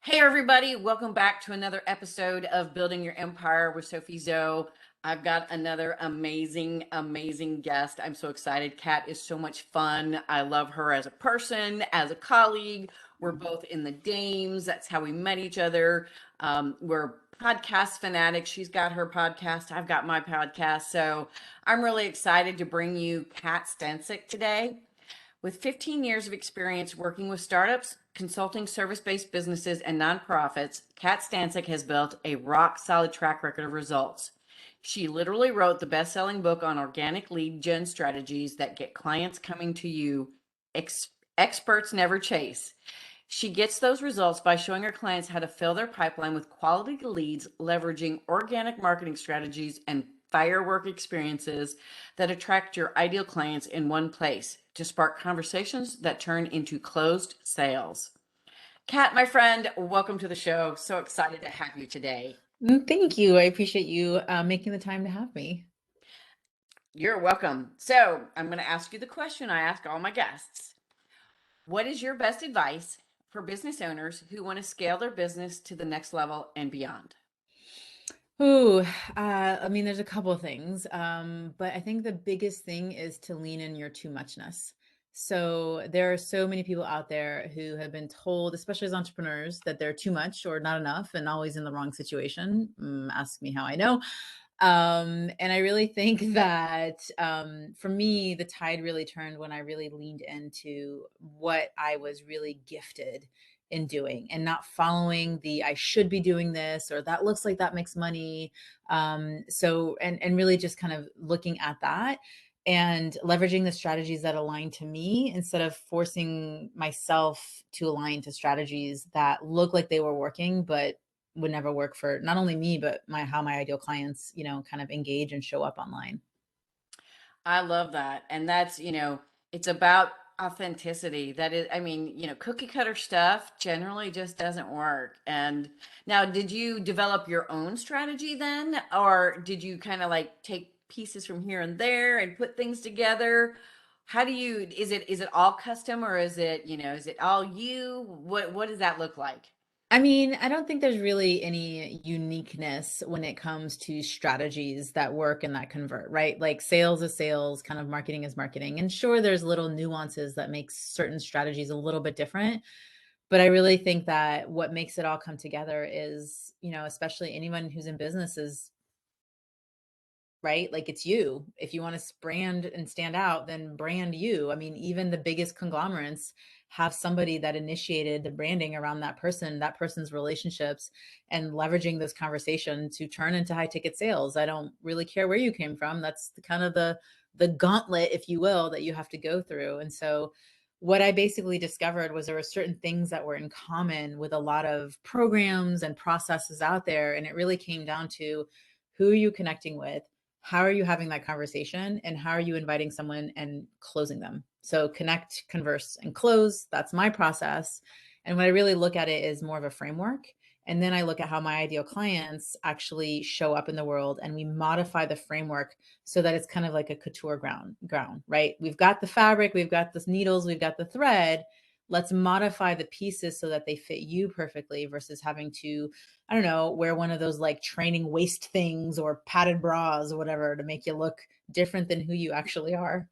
Hey everybody, welcome back to another episode of Building Your Empire with SophieZo. I've got another amazing guest. I'm so excited. Cat is so much fun. I love her as a person, as a colleague. We're both in the Dames. That's how we met each other. We're podcast fanatics. She's got her podcast. I've got my podcast. So I'm really excited to bring you Cat Stancik today. With 15 years of experience working with startups, consulting service-based businesses, and nonprofits, Cat Stancik has built a rock-solid track record of results. She literally wrote the best-selling book on organic lead gen strategies that get clients coming to you experts never chase. She gets those results by showing her clients how to fill their pipeline with quality leads, leveraging organic marketing strategies and firework experiences that attract your ideal clients in one place to spark conversations that turn into closed sales. Kat, my friend, welcome to the show. So excited to have you today. Thank you. I appreciate you making the time to have me. You're welcome. So I'm going to ask you the question I ask all my guests. What is your best advice for business owners who want to scale their business to the next level and beyond? Ooh, there's a couple of things, but I think the biggest thing is to lean in your too muchness. So there are so many people out there who have been told, especially as entrepreneurs, that they're too much or not enough and always in the wrong situation. Ask me how I know. And I really think that for me, the tide really turned when I really leaned into what I was really gifted in doing and not following the I should be doing this or that looks like that makes money. And really just kind of looking at that and leveraging the strategies that align to me instead of forcing myself to align to strategies that look like they were working, but would never work for not only me, but my ideal clients, kind of engage and show up online. I love that. And that's, it's about authenticity. That is, I mean, cookie cutter stuff generally just doesn't work. And now, did you develop your own strategy then? Or did you kind of like take pieces from here and there and put things together? How do you, is it all custom or is it, is it all you? What does that look like? I mean, I don't think there's really any uniqueness when it comes to strategies that work and that convert, right? Like sales is sales, kind of marketing is marketing. And sure, there's little nuances that makes certain strategies a little bit different. But I really think that what makes it all come together is, especially anyone who's in business is right? Like it's you. If you want to brand and stand out, then brand you. I mean, even the biggest conglomerates have somebody that initiated the branding around that person's relationships, and leveraging this conversation to turn into high ticket sales. I don't really care where you came from. That's kind of the gauntlet, if you will, that you have to go through. And so what I basically discovered was there were certain things that were in common with a lot of programs and processes out there. And it really came down to who are you connecting with? How are you having that conversation? And how are you inviting someone and closing them? So connect, converse, and close. That's my process. And when I really look at it is more of a framework. And then I look at how my ideal clients actually show up in the world, and we modify the framework so that it's kind of like a couture ground, right? We've got the fabric, we've got the needles, we've got the thread. Let's modify the pieces so that they fit you perfectly versus having to, I don't know, wear one of those like training waist things or padded bras or whatever to make you look different than who you actually are.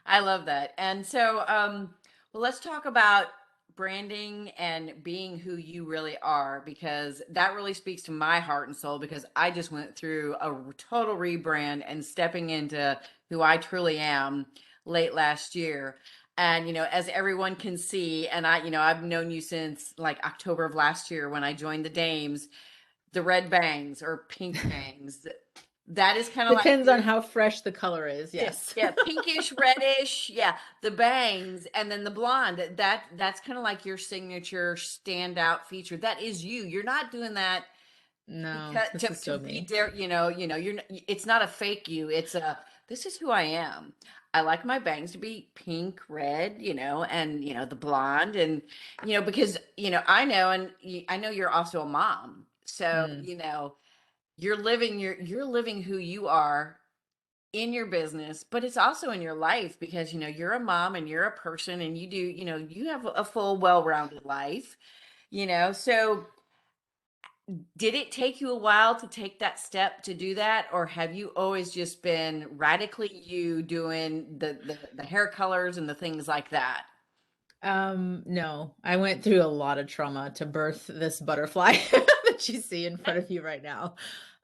I love that. And so, well, let's talk about branding and being who you really are, because that really speaks to my heart and soul, because I just went through a total rebrand and stepping into who I truly am late last year. And, as everyone can see, and I've known you since like October of last year when I joined the Dames, the red bangs or pink bangs. That is kind of like Depends on your how fresh the color is. yeah, Yes. yeah, pinkish, reddish, yeah, the bangs, and then the blonde. That's kind of like your signature standout feature. That is you. You're not doing that No, because this to is to so be me. there. It's not a fake you. It's a this is who I am. I like my bangs to be pink, red, and the blonde, and because I know, and I know you're also a mom, so Mm. you're living who you are in your business, but it's also in your life, because you're a mom and you're a person and you do, you have a full well-rounded life. So did it take you a while to take that step to do that, or have you always just been radically you doing the hair colors and the things like that? No, I went through a lot of trauma to birth this butterfly that you see in front of you right now.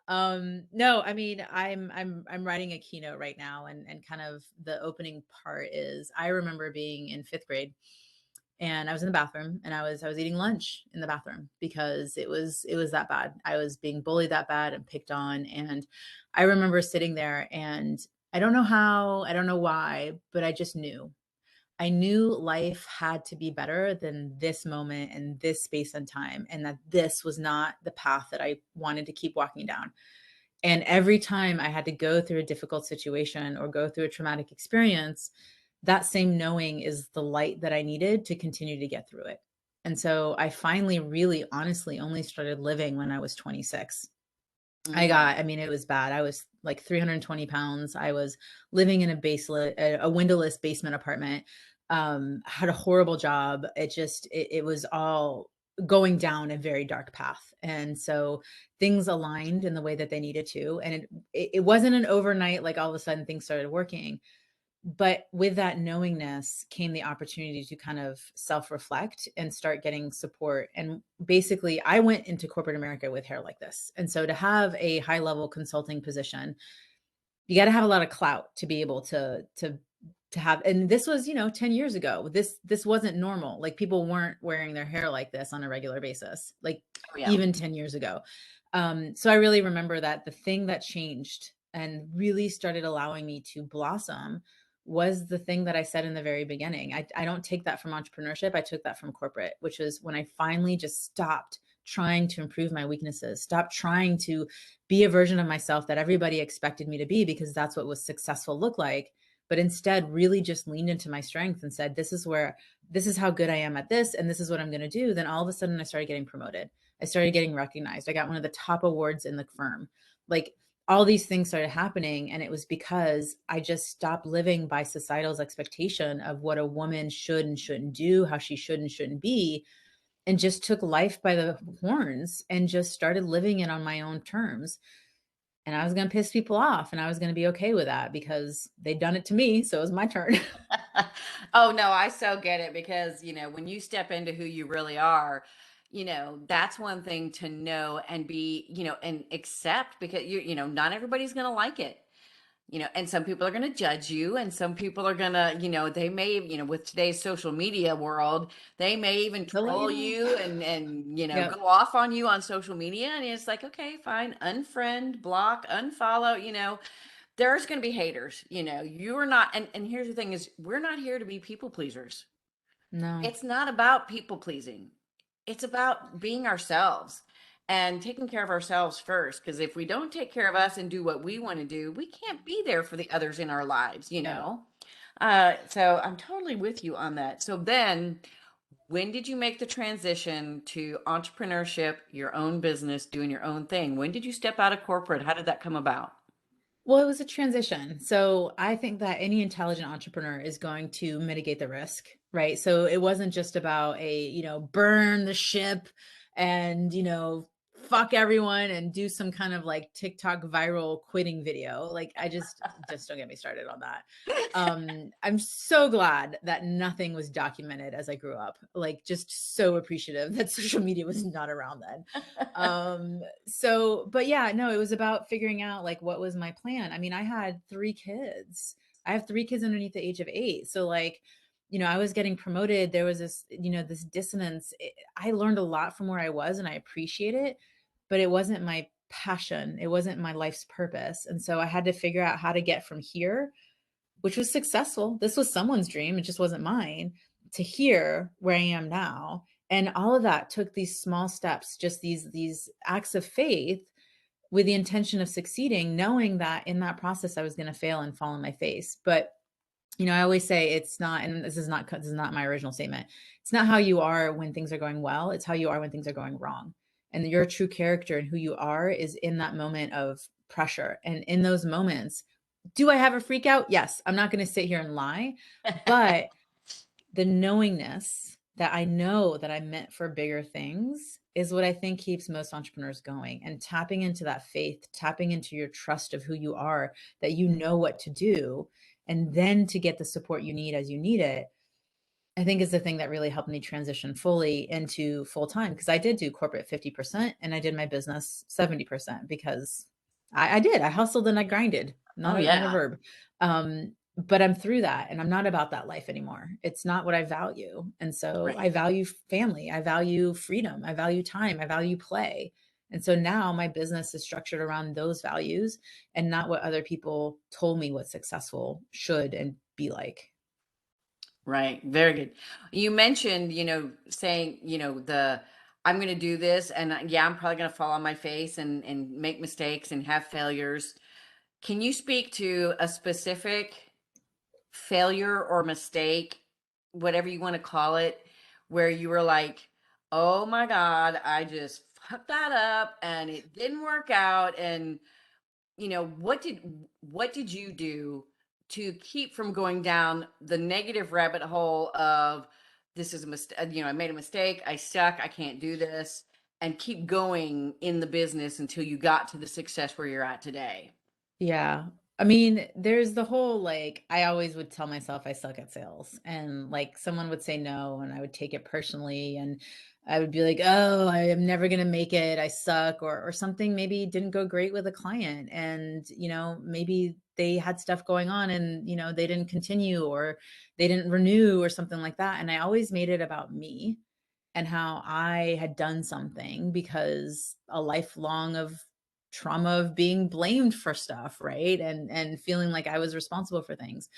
No, I mean, I'm writing a keynote right now, and kind of the opening part is I remember being in 5th grade, and I was in the bathroom, and I was eating lunch in the bathroom because it was that bad. I was being bullied that bad and picked on, and I remember sitting there, and I don't know how, I don't know why, but I just knew. I knew life had to be better than this moment and this space and time, and that this was not the path that I wanted to keep walking down. And every time I had to go through a difficult situation or go through a traumatic experience, that same knowing is the light that I needed to continue to get through it. And so I finally, really honestly only started living when I was 26. Mm. I mean, it was bad. I was like 320 pounds. I was living in a windowless basement apartment. Had a horrible job. It was all going down a very dark path. And so things aligned in the way that they needed to. And it wasn't an overnight, like all of a sudden things started working, but with that knowingness came the opportunity to kind of self-reflect and start getting support. And basically, I went into corporate America with hair like this. And so to have a high level consulting position, you got to have a lot of clout to be able to have. And this was, 10 years ago. This wasn't normal. Like, people weren't wearing their hair like this on a regular basis, like Oh yeah. even 10 years ago. So I really remember that the thing that changed and really started allowing me to blossom was the thing that I said in the very beginning. I don't take that from entrepreneurship. I took that from corporate, which was when I finally just stopped trying to improve my weaknesses, stopped trying to be a version of myself that everybody expected me to be because that's what was successful look like, but instead really just leaned into my strength and said, this is how good I am at this, and this is what I'm going to do. Then all of a sudden I started getting promoted. I started getting recognized. I got one of the top awards in the firm. Like, all these things started happening, and it was because I just stopped living by societal's expectation of what a woman should and shouldn't do, how she should and shouldn't be, and just took life by the horns and just started living it on my own terms. And I was going to piss people off, and I was going to be okay with that because they'd done it to me. So it was my turn. Oh no, I so get it because, when you step into who you really are, that's one thing to know and be, and accept, because not everybody's going to like it. And some people are going to judge you, and some people are going to, they may, with today's social media world, they may even To let you troll know. you and Yep. go off on you on social media. And it's like, okay, fine, unfriend, block, unfollow. There's going to be haters. You're not. And here's the thing: is we're not here to be people pleasers. No. It's not about people pleasing. It's about being ourselves and taking care of ourselves first. Because if we don't take care of us and do what we want to do, we can't be there for the others in our lives. Yep. So I'm totally with you on that. So then, when did you make the transition to entrepreneurship, your own business, doing your own thing? When did you step out of corporate? How did that come about? Well, it was a transition. So I think that any intelligent entrepreneur is going to mitigate the risk, right? So it wasn't just about burn the ship and, fuck everyone and do some kind of like TikTok viral quitting video. Like, I just don't get me started on that. I'm so glad that nothing was documented as I grew up. Like, just so appreciative that social media was not around then. But yeah, no, it was about figuring out like what was my plan. I mean, I had 3 kids. I have 3 kids underneath the age of 8. So like, I was getting promoted. There was this dissonance. I learned a lot from where I was, and I appreciate it, but it wasn't my passion. It wasn't my life's purpose. And so I had to figure out how to get from here, which was successful. This was someone's dream. It just wasn't mine, to here where I am now. And all of that took these small steps, just these acts of faith with the intention of succeeding, knowing that in that process I was going to fail and fall on my face. But I always say it's not, and this is not my original statement. It's not how you are when things are going well. It's how you are when things are going wrong. And your true character and who you are is in that moment of pressure. And in those moments, do I have a freak out? Yes. I'm not going to sit here and lie, but the knowingness that I know that I'm meant for bigger things is what I think keeps most entrepreneurs going, and tapping into that faith, tapping into your trust of who you are, that you know what to do, and then to get the support you need as you need it, I think is the thing that really helped me transition fully into full time, because I did do corporate 50% and I did my business 70% because I did. I hustled and I grinded. Oh Not a yeah. verb. But I'm through that and I'm not about that life anymore. It's not what I value. And so I Right. value family, I value freedom, I value time, I value play. And so now my business is structured around those values and not what other people told me what successful should and be like. Right. Very good. You mentioned, saying, I'm going to do this and yeah, I'm probably going to fall on my face and make mistakes and have failures. Can you speak to a specific failure or mistake, whatever you want to call it, where you were like, "Oh my God, I just fucked that up and it didn't work out." And what did you do to keep from going down the negative rabbit hole of this is a mistake, I made a mistake, I suck, I can't do this, and keep going in the business until you got to the success where you're at today? Yeah. I mean, there's the whole like, I always would tell myself I suck at sales, and like someone would say no, and I would take it personally. And I would be like, oh, I am never going to make it. I suck. Or something maybe didn't go great with a client. And, maybe they had stuff going on and, they didn't continue or they didn't renew or something like that. And I always made it about me and how I had done something, because a lifelong of trauma of being blamed for stuff, right? And feeling like I was responsible for things.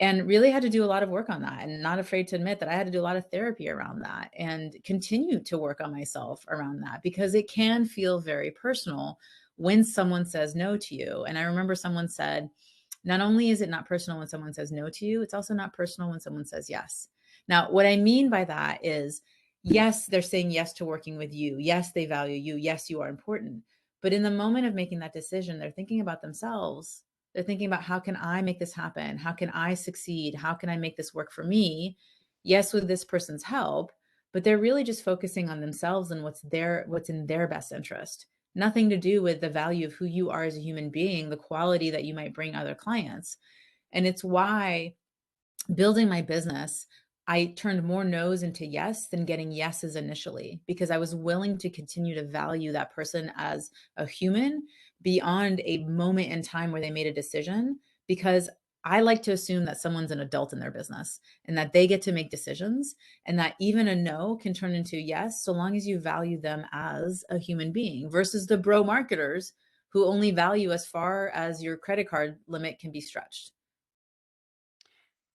And really had to do a lot of work on that, and not afraid to admit that I had to do a lot of therapy around that and continue to work on myself around that, because it can feel very personal when someone says no to you. And I remember someone said, not only is it not personal when someone says no to you, it's also not personal when someone says yes. Now, what I mean by that is, yes, they're saying yes to working with you. Yes, they value you. Yes, you are important. But in the moment of making that decision, they're thinking about themselves. They're thinking about, how can I make this happen? How can I succeed? How can I make this work for me? Yes, with this person's help, but they're really just focusing on themselves and what's in their best interest. Nothing to do with the value of who you are as a human being, the quality that you might bring other clients. And it's why building my business, I turned more no's into yes than getting yeses initially, because I was willing to continue to value that person as a human beyond a moment in time where they made a decision. Because I like to assume that someone's an adult in their business and that they get to make decisions, and that even a no can turn into yes, so long as you value them as a human being, versus the bro marketers who only value as far as your credit card limit can be stretched.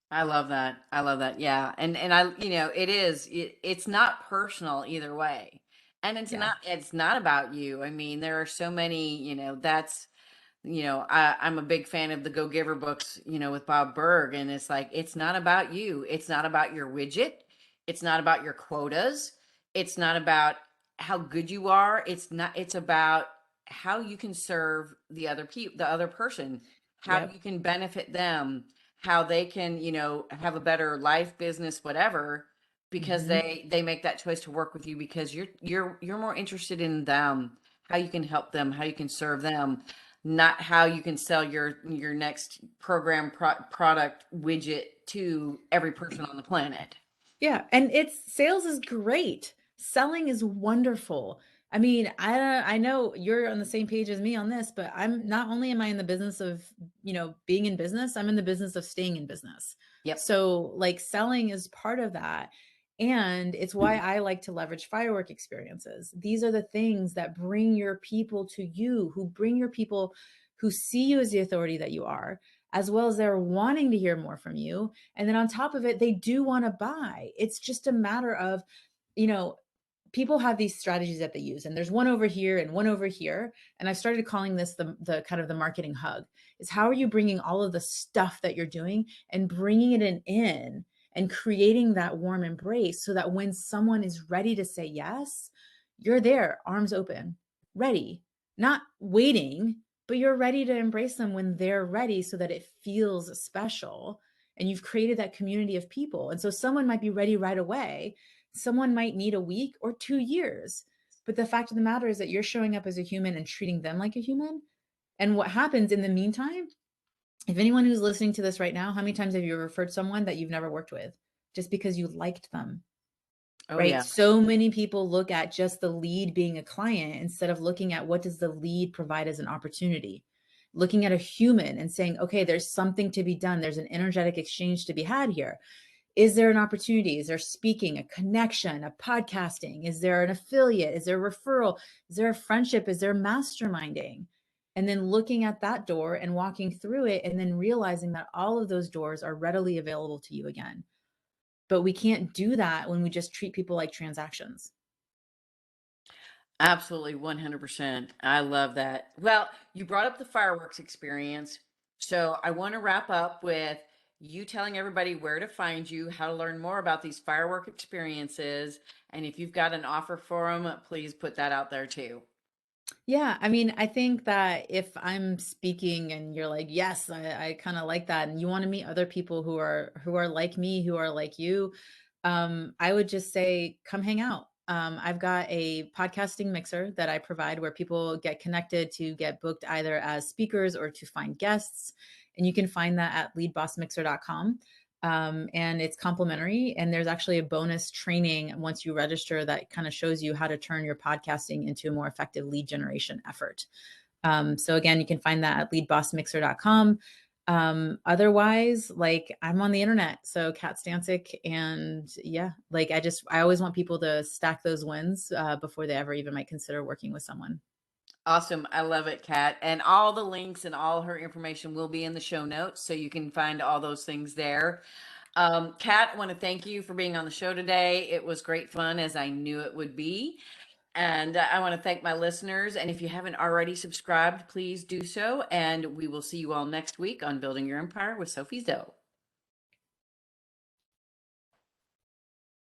I love that. I love that. Yeah. And I, it's not personal either way. And Yeah. it's not about you. I mean, there are so many, I'm a big fan of the Go Giver books, with Bob Berg. And it's like, it's not about you. It's not about your widget. It's not about your quotas. It's not about how good you are. It's about how you can serve the other person, how Yep. you can benefit them, how they can, have a better life, business, whatever, because Mhm. they make that choice to work with you because you're more interested in them, how you can help them, how you can serve them, not how you can sell your next product widget to every person on the planet. Yeah, and it's sales is great. Selling is wonderful. I mean, I know you're on the same page as me on this, but I'm not only am I in the business of, being in business, I'm in the business of staying in business. Yep. So, like selling is part of that. And it's why I like to leverage firework experiences. These are the things that bring your people to you, who bring your people who see you as the authority that you are, as well as they're wanting to hear more from you, and then on top of it, they do want to buy. It's just a matter of, you know, people have these strategies that they use, and there's one over here and one over here. And I started calling this the kind of the marketing hug. Is how are you bringing all of the stuff that you're doing and bringing it in and creating that warm embrace, so that when someone is ready to say yes, you're there, arms open, ready, not waiting, but you're ready to embrace them when they're ready, so that it feels special. and you've created that community of people. And so someone might be ready right away. Someone might need a week or 2 years. But the fact of the matter is that you're showing up as a human and treating them like a human. And what happens in the meantime, if anyone who's listening to this right now, how many times have you referred someone that you've never worked with just because you liked them? Oh Right? yeah. So many people look at just the lead being a client instead of looking at what does the lead provide as an opportunity. Looking at a human and saying, okay, there's something to be done. There's an energetic exchange to be had here. Is there an opportunity? Is there speaking, a connection, a podcasting? Is there an affiliate? Is there a referral? Is there a friendship? Is there masterminding? And then looking at that door and walking through it and then realizing that all of those doors are readily available to you again. But we can't do that when we just treat people like transactions. Absolutely, 100%. I love that. Well, you brought up the fireworks experience. So I want to wrap up with you telling everybody where to find you, how to learn more about these firework experiences. And if you've got an offer for them, please put that out there too. Yeah, I mean, I think that if I'm speaking and you're like, yes, I kind of like that, and you want to meet other people who are like me, who are like you, I would just say, come hang out. I've got a podcasting mixer that I provide where people get connected to get booked either as speakers or to find guests. And you can find that at leadbossmixer.com. And it's complimentary. And there's actually a bonus training once you register that kind of shows you how to turn your podcasting into a more effective lead generation effort. So again, you can find that at leadbossmixer.com. Otherwise, like I'm on the internet, so Cat Stancik, and yeah, like I always want people to stack those wins before they ever even might consider working with someone. Awesome. I love it, Kat. And all the links and all her information will be in the show notes. So you can find all those things there. Kat, I want to thank you for being on the show today. It was great fun, as I knew it would be. And I want to thank my listeners. And if you haven't already subscribed, please do so. And we will see you all next week on Building Your Empire with SophieZo.